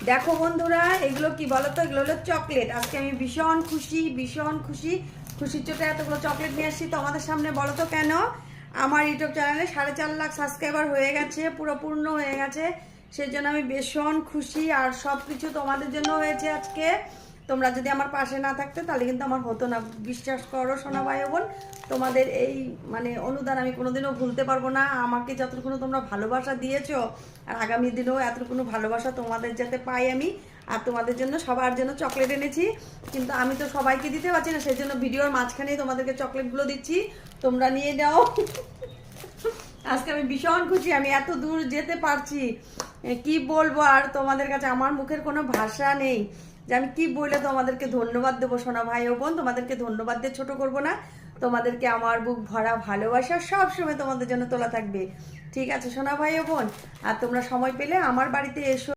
দেখো বন্ধুরা, এগুলো কি বলো তো? এগুলো হলো চকলেট। আজকে আমি ভীষণ খুশি, ভীষণ খুশি। খুশির চোটে এতগুলো চকলেট নিয়ে আসছি তোমাদের সামনে। বলো তো কেন? আমার ইউটিউব চ্যানেলে 4.5 লাখ সাবস্ক্রাইবার হয়ে গেছে, পুরো পূর্ণ হয়ে গেছে। সেই জন্য আমি ভীষণ খুশি। আর সব কিছু তোমাদের জন্য হয়েছে আজকে। তোমরা যদি আমার পাশে না থাকতে তাহলে কিন্তু আমার হতো না। বিশ্বাস করো সোনা ভাই বোন, তোমাদের এই অনুদান আমি কোনোদিনও ভুলতে পারবো না। আমাকে যতটুকু তোমরা ভালোবাসা দিয়েছো, আর আগামী দিনেও এতটুকু ভালোবাসা তোমাদের যাতে পাই আমি। আর তোমাদের জন্য সবার জন্য চকলেট এনেছি, কিন্তু আমি তো সবাইকে দিতে পারছি না, সেই জন্য ভিডিওর মাঝখানেই তোমাদেরকে চকলেটগুলো দিচ্ছি। তোমরা নিয়ে যাও। আজকে আমি ভীষণ খুশি, আমি এত দূর যেতে পারছি। কি বলবো আর তোমাদের কাছে, আমার মুখের কোনো ভাষা নেই যে আমি কি বলে তোমাদেরকে ধন্যবাদ দেবো। সোনা ভাই ও বোন, তোমাদেরকে ধন্যবাদ দিয়ে ছোট করবো না। তোমাদেরকে আমার বুক ভরা ভালোবাসা সব সময় তোমাদের জন্য তোলা থাকবে। ঠিক আছে সোনা ভাই ও বোন? আর তোমরা সময় পেলে আমার বাড়িতে এসো।